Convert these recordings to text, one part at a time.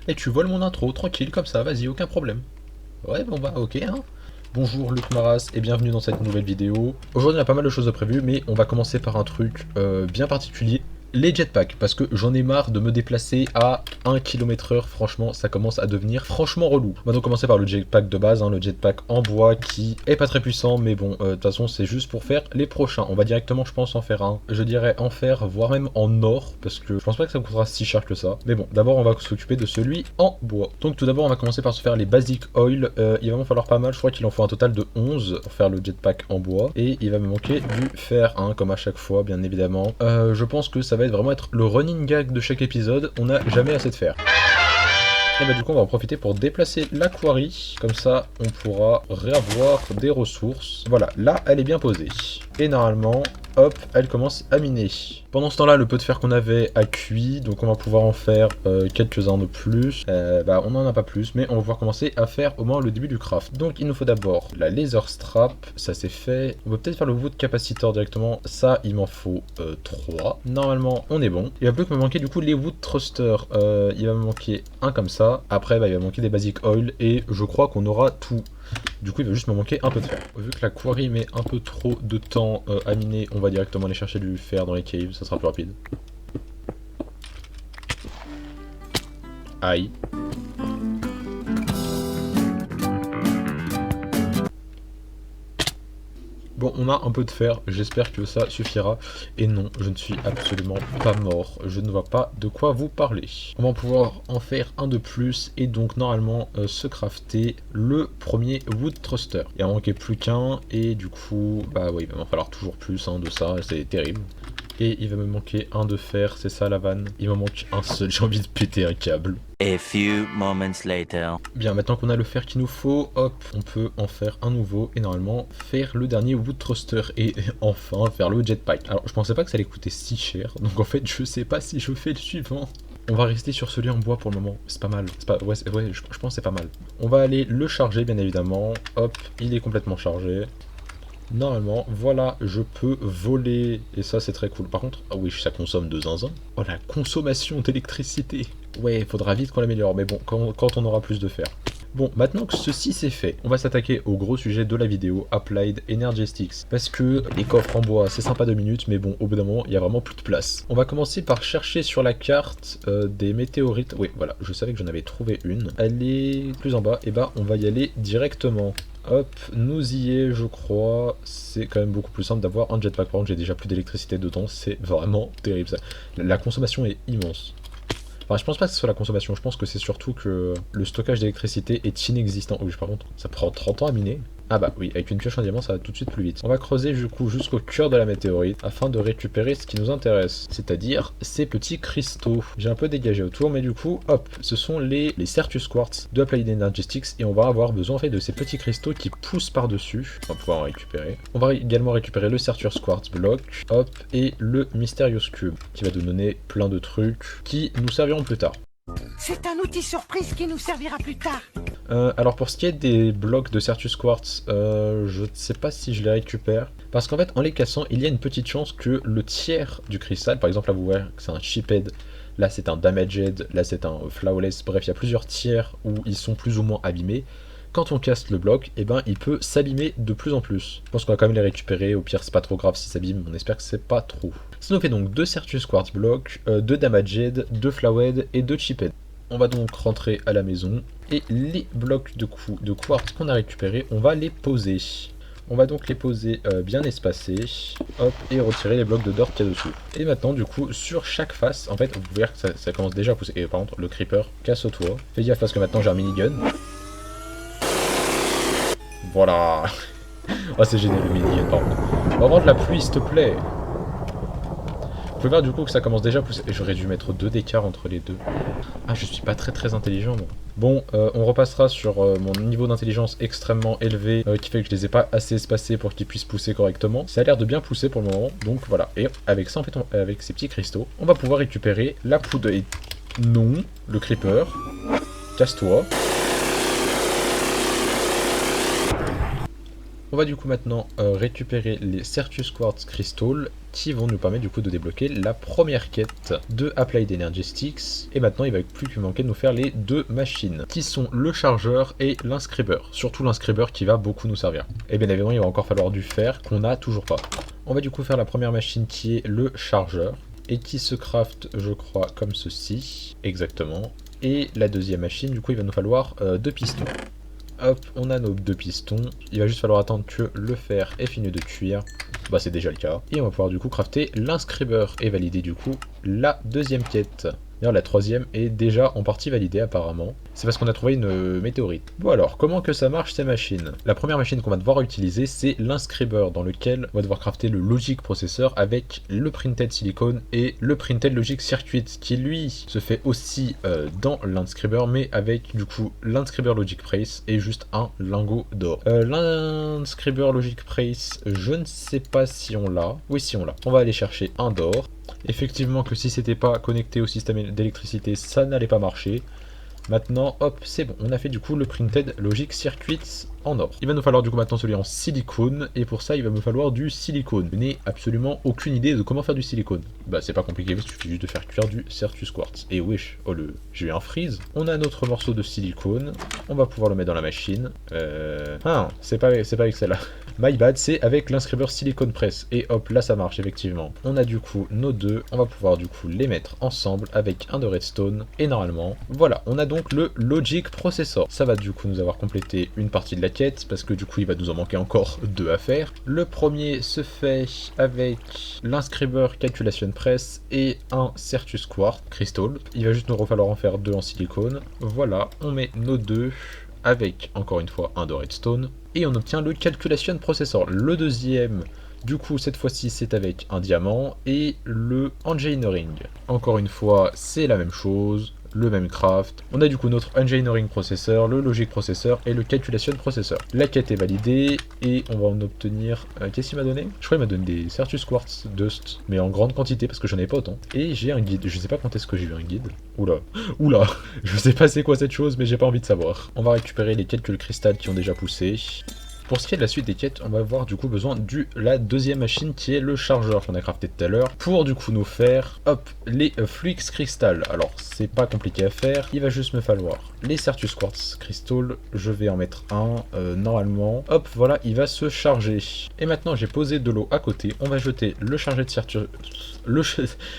Et tu voles mon intro, tranquille, comme ça, vas-y, aucun problème. Ouais, bon bah, ok, hein. Bonjour Luc Maras et bienvenue dans cette nouvelle vidéo. Aujourd'hui on a pas mal de choses de prévues, mais on va commencer par un truc bien particulier. Les jetpacks, parce que j'en ai marre de me déplacer à 1 km/h, franchement ça commence à devenir franchement relou. On va donc commencer par le jetpack de base, hein, le jetpack en bois qui est pas très puissant, mais bon, de toute façon c'est juste pour faire les prochains. On va directement je pense en faire un, je dirais en faire, voire même en or, parce que je pense pas que ça coûtera si cher que ça. Mais bon, d'abord on va s'occuper de celui en bois. Donc tout d'abord on va commencer par se faire les basic oil, il va m'en falloir pas mal, je crois qu'il en faut un total de 11 pour faire le jetpack en bois. Et il va me manquer du fer, hein, comme à chaque fois bien évidemment. Je pense que ça va vraiment être le running gag de chaque épisode, on n'a jamais assez de fer. Et bah du coup on va en profiter pour déplacer la quarry, comme ça on pourra réavoir des ressources. Voilà, là elle est bien posée. Et normalement, hop, elle commence à miner. Pendant ce temps-là, le peu de fer qu'on avait a cuit, donc on va pouvoir en faire quelques-uns de plus. Bah on n'en a pas plus, mais on va pouvoir commencer à faire au moins le début du craft. Donc il nous faut d'abord la laser strap, ça c'est fait. On peut peut-être faire le wood capacitor directement, ça il m'en faut 3. Normalement on est bon. Il va plus que me manquer du coup les wood thrusters. Il va me manquer un comme ça. Après bah, il va me manquer des basic oil et je crois qu'on aura tout. Du coup il va juste me manquer un peu de fer. Vu que la quarry met un peu trop de temps à miner, on va directement aller chercher du fer dans les caves, ça sera plus rapide. Aïe. Bon, on a un peu de fer, j'espère que ça suffira. Et non, je ne suis absolument pas mort, je ne vois pas de quoi vous parler. On va pouvoir en faire un de plus et donc normalement se crafter le premier wood thruster. Il en manquait plus qu'un et du coup, bah oui, il va m'en falloir toujours plus hein, de ça, c'est terrible. Et il va me manquer un de fer, c'est ça la vanne. Il me manque un seul, j'ai envie de péter un câble. A few moments later. Bien, maintenant qu'on a le fer qu'il nous faut, hop, on peut en faire un nouveau et normalement faire le dernier wood thruster et enfin faire le jetpack. Alors, je pensais pas que ça allait coûter si cher, donc en fait, je sais pas si je fais le suivant. On va rester sur celui en bois pour le moment, c'est pas mal. Ouais, je pense que c'est pas mal. On va aller le charger, bien évidemment. Hop, il est complètement chargé. Normalement, voilà, je peux voler, et ça c'est très cool. Par contre, ah oui, ça consomme de zinzin. Oh, la consommation d'électricité. Ouais, il faudra vite qu'on l'améliore, mais bon, quand on aura plus de fer. Bon, maintenant que ceci c'est fait, on va s'attaquer au gros sujet de la vidéo, Applied Energetics. Parce que les coffres en bois, c'est sympa 2 minutes, mais bon, au bout d'un moment, il y a vraiment plus de place. On va commencer par chercher sur la carte des météorites. Oui, voilà, je savais que j'en avais trouvé une. Elle est plus en bas, et bah on va y aller directement. Hop, nous y est, je crois. C'est quand même beaucoup plus simple d'avoir un jetpack. Par contre, j'ai déjà plus d'électricité dedans. C'est vraiment terrible. Ça. La consommation est immense. Enfin, je pense pas que ce soit la consommation. Je pense que c'est surtout que le stockage d'électricité est inexistant. Oui, par contre, ça prend 30 ans à miner. Ah bah oui, avec une pioche en diamant, ça va tout de suite plus vite. On va creuser du coup jusqu'au cœur de la météorite afin de récupérer ce qui nous intéresse, c'est-à-dire ces petits cristaux. J'ai un peu dégagé autour, mais du coup, hop, ce sont les Certus Quartz de Applied Energetics et on va avoir besoin en fait de ces petits cristaux qui poussent par-dessus. On va pouvoir en récupérer. On va également récupérer le Certus Quartz Block, hop, et le Mysterious Cube qui va nous donner plein de trucs qui nous serviront plus tard. C'est un outil surprise qui nous servira plus tard. Alors pour ce qui est des blocs de Certus Quartz, je ne sais pas si je les récupère. Parce qu'en fait, en les cassant, il y a une petite chance que le tiers du cristal, par exemple là vous voyez que c'est un chipped, là c'est un damaged, là c'est un flawless, bref il y a plusieurs tiers où ils sont plus ou moins abîmés. Quand on casse le bloc, eh ben, il peut s'abîmer de plus en plus. Je pense qu'on va quand même les récupérer, au pire c'est pas trop grave s'il s'abîme, on espère que c'est pas trop. Ça nous fait donc 2 Certus Quartz blocs, 2 damaged, 2 flawed et 2 chipped. On va donc rentrer à la maison et les blocs de quartz qu'on a récupérés, on va les poser. On va donc les poser bien espacés, hop, et retirer les blocs de dirt qu'il y a dessous. Et maintenant, du coup, sur chaque face, en fait, vous pouvez voir que ça commence déjà à pousser. Et par contre, le creeper casse au toit. Fais gaffe parce que maintenant j'ai un minigun. Voilà. Oh, c'est génial le minigun, par contre. On va prendre la pluie, s'il te plaît. Vous pouvez voir du coup que ça commence déjà à pousser. Et j'aurais dû mettre 2 d'écart entre les deux. Ah, je suis pas très intelligent, moi. Bon, on repassera sur mon niveau d'intelligence extrêmement élevé, qui fait que je les ai pas assez espacés pour qu'ils puissent pousser correctement. Ça a l'air de bien pousser pour le moment, donc voilà. Et avec ça, en fait, avec ces petits cristaux, on va pouvoir récupérer la poudre. Et non, le creeper. Casse-toi. On On va du coup maintenant récupérer les Certus Quartz Crystal qui vont nous permettre du coup de débloquer la première quête de Applied Energetics. Et maintenant il va plus que manquer de nous faire les deux machines qui sont le chargeur et l'inscribeur. Surtout l'inscribeur qui va beaucoup nous servir. Et bien évidemment il va encore falloir du fer qu'on n'a toujours pas. On va du coup faire la première machine qui est le chargeur et qui se craft je crois comme ceci. Exactement. Et la deuxième machine du coup il va nous falloir deux pistons. Hop, on a nos deux pistons. Il va juste falloir attendre que le fer ait fini de cuire. Bah c'est déjà le cas. Et on va pouvoir du coup crafter l'inscribeur et valider du coup la deuxième quête. D'ailleurs la troisième est déjà en partie validée apparemment. C'est parce qu'on a trouvé une météorite. Bon alors, comment que ça marche ces machines? La première machine qu'on va devoir utiliser c'est l'inscribeur dans lequel on va devoir crafter le Logic Processor avec le Printed Silicon et le Printed Logic Circuit qui lui se fait aussi dans l'inscribeur mais avec du coup l'inscribeur Logic Price et juste un lingot d'or. L'inscribeur Logic Price, je ne sais pas si on l'a. Oui si on l'a. On va aller chercher un d'or. Effectivement que si c'était pas connecté au système d'électricité ça n'allait pas marcher. Maintenant, hop, c'est bon, on a fait du coup le Printed Logic Circuits en or. Il va nous falloir du coup maintenant celui en silicone, et pour ça il va me falloir du silicone. Je n'ai absolument aucune idée de comment faire du silicone. Bah c'est pas compliqué, il suffit juste de faire cuire du Certus Quartz. Et wesh, oh le, j'ai eu un freeze. On a notre morceau de silicone, on va pouvoir le mettre dans la machine. Ah, c'est pas avec celle-là. My bad, c'est avec l'inscribeur Silicon Press. Et hop, là ça marche effectivement. On a du coup nos deux, on va pouvoir du coup les mettre ensemble avec un de redstone. Et normalement, voilà, on a donc le Logic Processor. Ça va du coup nous avoir complété une partie de la quête, parce que du coup il va nous en manquer encore deux à faire. Le premier se fait avec l'inscribeur Calculation Press et un Certus Quartz Crystal. Il va juste nous falloir en faire deux en silicone. Voilà, on met nos deux avec encore une fois un de redstone et on obtient le Calculation Processor. Le deuxième, du coup cette fois-ci c'est avec un diamant et le Engineering. Encore une fois c'est la même chose, le même craft. On a du coup notre Engineering Processor, le Logic Processor et le Calculation Processor. La quête est validée et on va en obtenir... qu'est-ce qu'il m'a donné? Je crois qu'il m'a donné des Certus Quartz Dust, mais en grande quantité parce que j'en ai pas autant. Et j'ai un guide, je sais pas quand est-ce que j'ai eu un guide. Oula, oula, je sais pas c'est quoi cette chose mais j'ai pas envie de savoir. On va récupérer les quelques cristals qui ont déjà poussé. Pour ce qui est de la suite des quêtes, on va avoir du coup besoin de la deuxième machine qui est le chargeur qu'on a crafté tout à l'heure pour du coup nous faire, hop, les Fluix Crystal. Alors c'est pas compliqué à faire, il va juste me falloir les Certus Quartz Crystal, je vais en mettre un normalement. Hop, voilà, il va se charger. Et maintenant j'ai posé de l'eau à côté, on va jeter le chargé de Certus...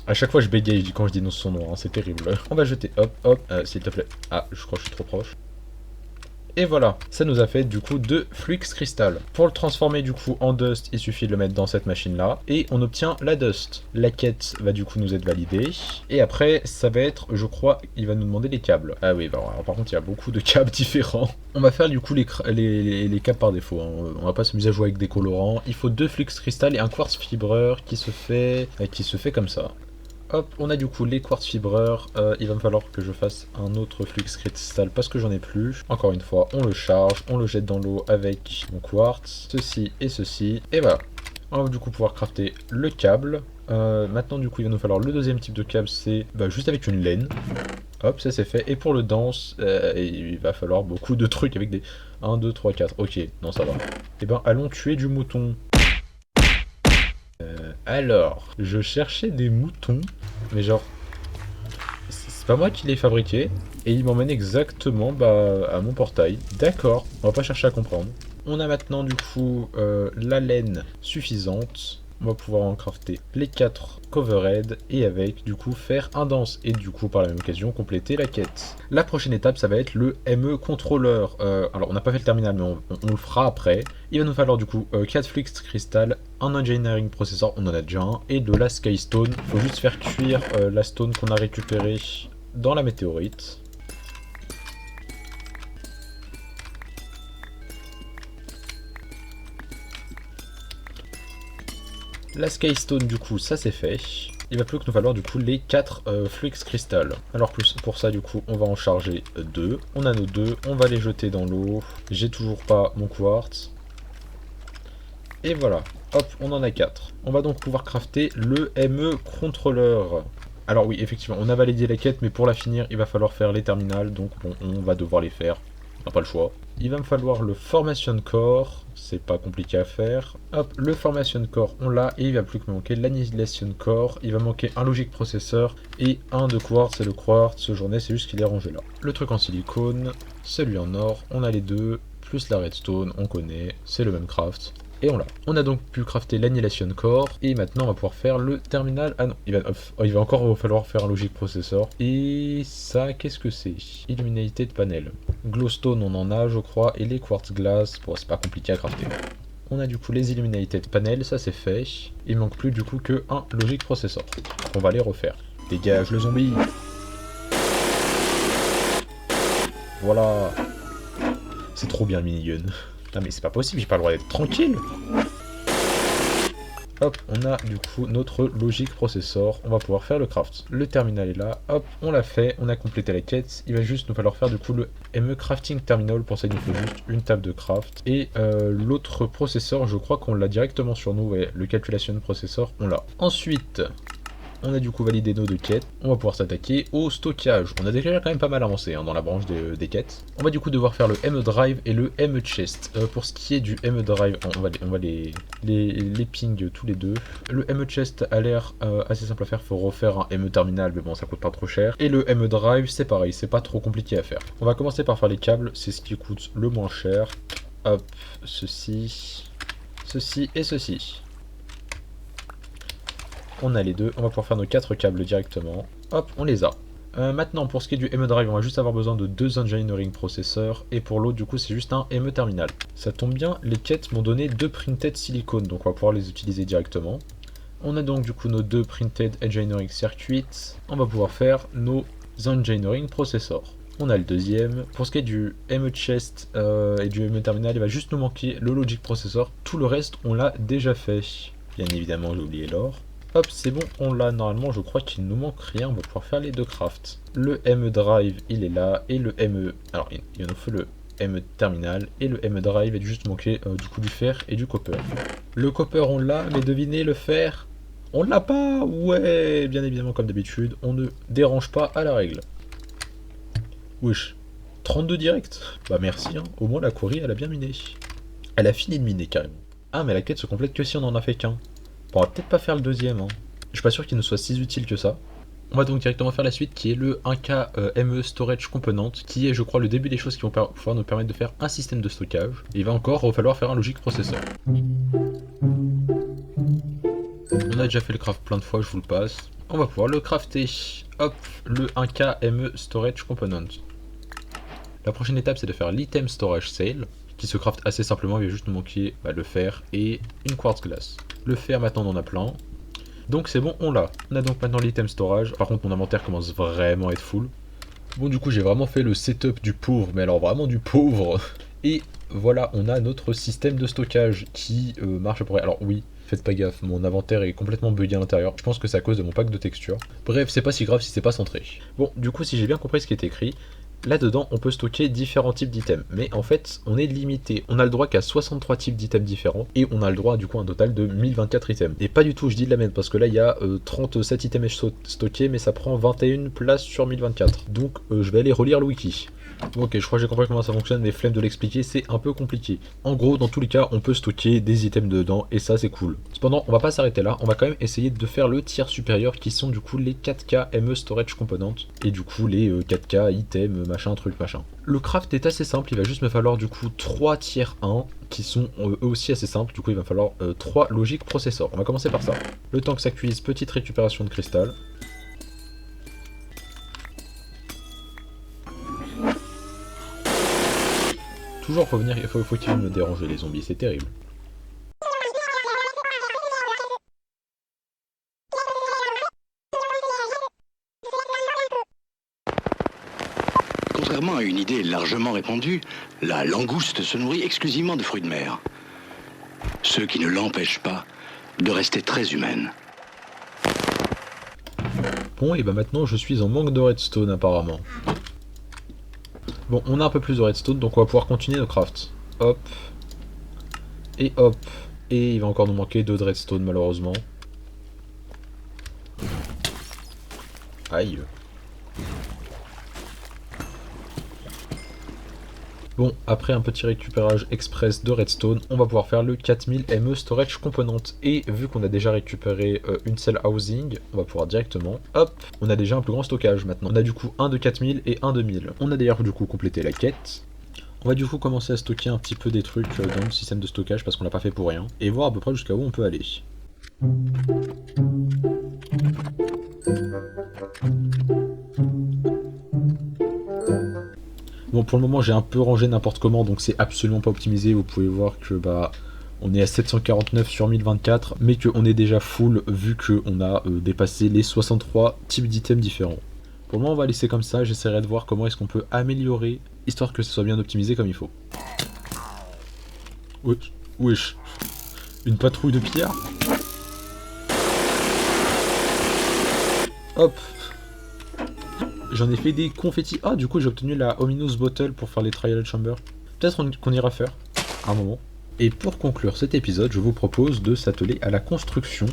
À chaque fois je bégaye quand je dis son nom, hein, c'est terrible. On va jeter, hop, hop, s'il te plaît. Ah, je crois que je suis trop proche. Et voilà, ça nous a fait du coup deux Fluix Crystal. Pour le transformer du coup en Dust, il suffit de le mettre dans cette machine là. Et on obtient la Dust. La quête va du coup nous être validée. Et après, ça va être, je crois, il va nous demander les câbles. Ah oui, bah, alors, par contre, il y a beaucoup de câbles différents. On va faire du coup les câbles par défaut. Hein. On va pas s'amuser à jouer avec des colorants. Il faut deux Fluix Crystal et un quartz fibreur qui se fait comme ça. Hop, on a du coup les quartz fibreurs, il va me falloir que je fasse un autre flux crystal parce que j'en ai plus. Encore une fois, on le charge, on le jette dans l'eau avec mon quartz, ceci et ceci, et voilà. On va du coup pouvoir crafter le câble. Maintenant du coup il va nous falloir le deuxième type de câble, c'est juste avec une laine. Hop, ça c'est fait. Et pour le dense, il va falloir beaucoup de trucs avec des 1, 2, 3, 4. Ok, non ça va. Et ben allons tuer du mouton. Alors, je cherchais des moutons, mais genre, c'est pas moi qui les fabriqués, et ils m'emmènent exactement à mon portail. D'accord, on va pas chercher à comprendre. On a maintenant du coup la laine suffisante. On va pouvoir en crafter les 4 coverhead et avec du coup faire un dense et du coup par la même occasion compléter la quête. La prochaine étape ça va être le ME controller. Alors on n'a pas fait le terminal mais on le fera après. Il va nous falloir du coup 4 Fluix Crystal, un Engineering Processor, on en a déjà un, et de la Sky Stone. Il faut juste faire cuire la stone qu'on a récupérée dans la météorite. La Sky Stone du coup ça c'est fait. Il va plus que nous falloir du coup les 4 Fluix Crystal. Alors pour ça du coup on va en charger 2. On a nos 2, on va les jeter dans l'eau. J'ai toujours pas mon quartz. Et voilà, hop on en a 4. On va donc pouvoir crafter le ME Controller. Alors oui effectivement on a validé la quête mais pour la finir il va falloir faire les terminals. Donc bon on va devoir les faire. n'a pas le choix. Il va me falloir le Formation Core, c'est pas compliqué à faire. Hop, le Formation Core, on l'a, et il va plus que me manquer l'Annihilation Core. Il va manquer un Logic Processor et un de Quartz, et le Quartz, ce journée, c'est juste qu'il est rangé là. Le truc en silicone, celui en or, on a les deux, plus la redstone, on connaît, c'est le même craft. Et on l'a. On a donc pu crafter l'Annihilation Core. Et maintenant on va pouvoir faire le terminal. Ah non, il va encore falloir faire un Logic Processor. Et ça, qu'est-ce que c'est? Illuminated Panel. Glowstone on en a je crois. Et les Quartz Glass, bon c'est pas compliqué à crafter. On a du coup les Illuminated Panel, ça c'est fait. Il manque plus du coup que un Logic Processor. On va les refaire. Dégage le zombie. Voilà. C'est trop bien le minigun. Ah mais c'est pas possible, j'ai pas le droit d'être tranquille. Hop, on a du coup notre Logic Processor, on va pouvoir faire le craft. Le terminal est là, hop, on l'a fait, on a complété la quête. Il va juste nous falloir faire du coup le ME Crafting Terminal, pour ça il nous faut juste une table de craft. Et l'autre processeur, je crois qu'on l'a directement sur nous, ouais, le Calculation Processor, on l'a. Ensuite... on a du coup validé nos deux quêtes, on va pouvoir s'attaquer au stockage. On a déjà quand même pas mal avancé hein, dans la branche des quêtes. On va du coup devoir faire le ME Drive et le ME Chest. Pour ce qui est du ME Drive, on va les ping tous les deux. Le ME Chest a l'air assez simple à faire, faut refaire un ME Terminal, mais bon ça coûte pas trop cher. Et le ME Drive c'est pareil, c'est pas trop compliqué à faire. On va commencer par faire les câbles, c'est ce qui coûte le moins cher. Hop, ceci et ceci. On a les deux, on va pouvoir faire nos 4 câbles directement. Hop, on les a. Maintenant, pour ce qui est du ME Drive, on va juste avoir besoin de 2 Engineering Processors. Et pour l'autre, du coup, c'est juste un ME Terminal. Ça tombe bien, les quêtes m'ont donné 2 Printed Silicone, donc on va pouvoir les utiliser directement. On a donc du coup nos 2 Printed Engineering Circuits. On va pouvoir faire nos Engineering Processors. On a le deuxième. Pour ce qui est du ME Chest et du ME Terminal, il va juste nous manquer le Logic Processor. Tout le reste, on l'a déjà fait. Bien évidemment, j'ai oublié l'or. Hop, c'est bon, on l'a normalement, je crois qu'il ne nous manque rien, on va pouvoir faire les deux crafts. Le ME Drive, il est là, et le ME... alors, il nous faut le ME Terminal, et le ME Drive, il va juste manquer du coup du fer et du copper. Le copper, on l'a, mais devinez, le fer, on l'a pas. Ouais, bien évidemment, comme d'habitude, on ne dérange pas à la règle. Wesh, 32 direct. Bah merci, hein. Au moins la Cory, elle a bien miné. Elle a fini de miner, carrément. Ah, mais la quête se complète que si on en a fait qu'un. On va peut-être pas faire le deuxième, hein. Je suis pas sûr qu'il nous soit si utile que ça. On va donc directement faire la suite qui est le 1K ME Storage Component, qui est je crois le début des choses qui vont pouvoir nous permettre de faire un système de stockage. Et il va encore falloir faire un Logic Processor. On a déjà fait le craft plein de fois, je vous le passe. On va pouvoir le crafter. Hop, le 1K ME Storage Component. La prochaine étape c'est de faire l'item Storage Sale, qui se craft assez simplement, il va juste nous manquer le fer et une quartz glass. Le fer maintenant on en a plein, donc c'est bon, on l'a. On a donc maintenant l'item storage, par contre mon inventaire commence vraiment à être full. Bon du coup j'ai vraiment fait le setup du pauvre, mais alors vraiment du pauvre. Et voilà, on a notre système de stockage qui marche à peu près. Alors oui, faites pas gaffe, mon inventaire est complètement bugué à l'intérieur, je pense que c'est à cause de mon pack de texture. Bref, c'est pas si grave si c'est pas centré. Bon, du coup si j'ai bien compris ce qui est écrit, là-dedans, on peut stocker différents types d'items, mais en fait, on est limité. On a le droit qu'à 63 types d'items différents, et on a le droit du coup à un total de 1024 items. Et pas du tout, je dis de la merde, parce que là, il y a 37 items stockés, mais ça prend 21 places sur 1024. Donc, je vais aller relire le wiki. Ok, je crois que j'ai compris comment ça fonctionne, mais flemme de l'expliquer, c'est un peu compliqué. En gros, dans tous les cas, on peut stocker des items dedans, et ça c'est cool. Cependant, on va pas s'arrêter là, on va quand même essayer de faire le tiers supérieur, qui sont du coup les 4K ME Storage Component, et du coup les 4K items, machin, truc, machin. Le craft est assez simple, il va juste me falloir du coup 3 tiers 1, qui sont eux aussi assez simples, du coup il va falloir 3 Logic Processors. On va commencer par ça. Le temps que ça cuise, petite récupération de cristal. Toujours faut venir, faut qu'ils viennent me déranger les zombies, c'est terrible. Contrairement à une idée largement répandue, la langouste se nourrit exclusivement de fruits de mer. Ce qui ne l'empêche pas de rester très humaine. Bon, et bah maintenant je suis en manque de redstone apparemment. Bon, on a un peu plus de redstone, donc on va pouvoir continuer nos crafts. Hop. Et hop. Et il va encore nous manquer 2 de redstone malheureusement. Aïe. Bon, après un petit récupérage express de redstone, on va pouvoir faire le 4000 ME storage component. Et vu qu'on a déjà récupéré une cell housing, on va pouvoir directement, hop, on a déjà un plus grand stockage maintenant. On a du coup un de 4000 et un de 1000. On a d'ailleurs du coup complété la quête. On va du coup commencer à stocker un petit peu des trucs dans le système de stockage parce qu'on l'a pas fait pour rien. Et voir à peu près jusqu'à où on peut aller. Bon, pour le moment j'ai un peu rangé n'importe comment, donc c'est absolument pas optimisé. Vous pouvez voir que bah on est à 749 sur 1024, mais qu'on est déjà full vu qu'on a dépassé les 63 types d'items différents. Pour le moment on va laisser comme ça, j'essaierai de voir comment est-ce qu'on peut améliorer, histoire que ce soit bien optimisé comme il faut. Wesh, wesh. Une patrouille de pillards. Hop. J'en ai fait des confettis. Ah, du coup, j'ai obtenu la Ominous Bottle pour faire les Trial Chamber. Peut-être qu'on ira faire à un moment. Et pour conclure cet épisode, je vous propose de s'atteler à la construction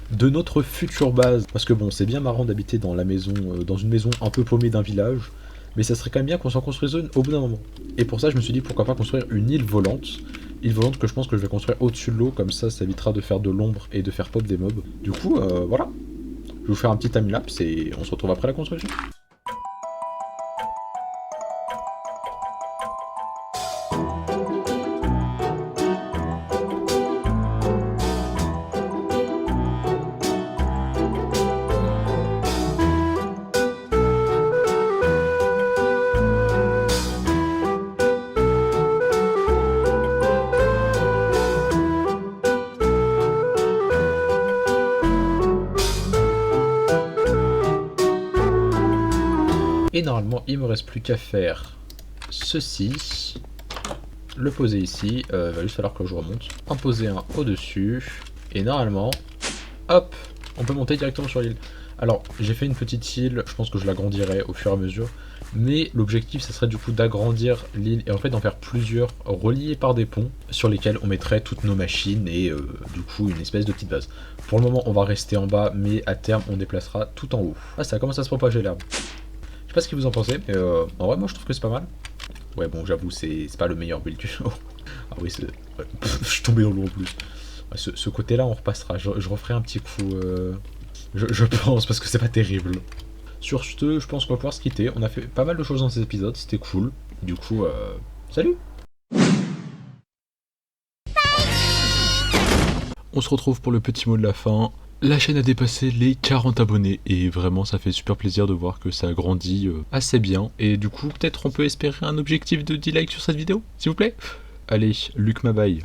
de notre future base. Parce que bon, c'est bien marrant d'habiter dans la maison, dans une maison un peu paumée d'un village, mais ça serait quand même bien qu'on s'en construise une au bout d'un moment. Et pour ça, je me suis dit pourquoi pas construire une île volante. Île volante que je pense que je vais construire au-dessus de l'eau, comme ça évitera de faire de l'ombre et de faire pop des mobs. Du coup, voilà. Je vais vous faire un petit timelapse et on se retrouve après la construction. Et normalement, il me reste plus qu'à faire ceci, le poser ici, il va juste falloir que je remonte, en poser un au-dessus, et normalement, hop, on peut monter directement sur l'île. Alors, j'ai fait une petite île, je pense que je l'agrandirai au fur et à mesure, mais l'objectif, ça serait du coup d'agrandir l'île et en fait d'en faire plusieurs reliés par des ponts sur lesquels on mettrait toutes nos machines et du coup une espèce de petite base. Pour le moment, on va rester en bas, mais à terme, on déplacera tout en haut. Ah, ça commence à se propager l'herbe. Je sais pas ce que vous en pensez, mais en vrai moi je trouve que c'est pas mal. Ouais bon j'avoue c'est pas le meilleur build du show. Ah oui c'est... Ouais. Je suis tombé dans l'eau en plus. Ouais, ce côté là on repassera, je referai un petit coup je pense parce que c'est pas terrible. Sur ce je pense qu'on va pouvoir se quitter, on a fait pas mal de choses dans cet épisode, c'était cool. Du coup salut. On se retrouve pour le petit mot de la fin. La chaîne a dépassé les 40 abonnés et vraiment ça fait super plaisir de voir que ça a grandi assez bien. Et du coup peut-être on peut espérer un objectif de 10 likes sur cette vidéo, s'il vous plaît. Allez, Luc Mabaye.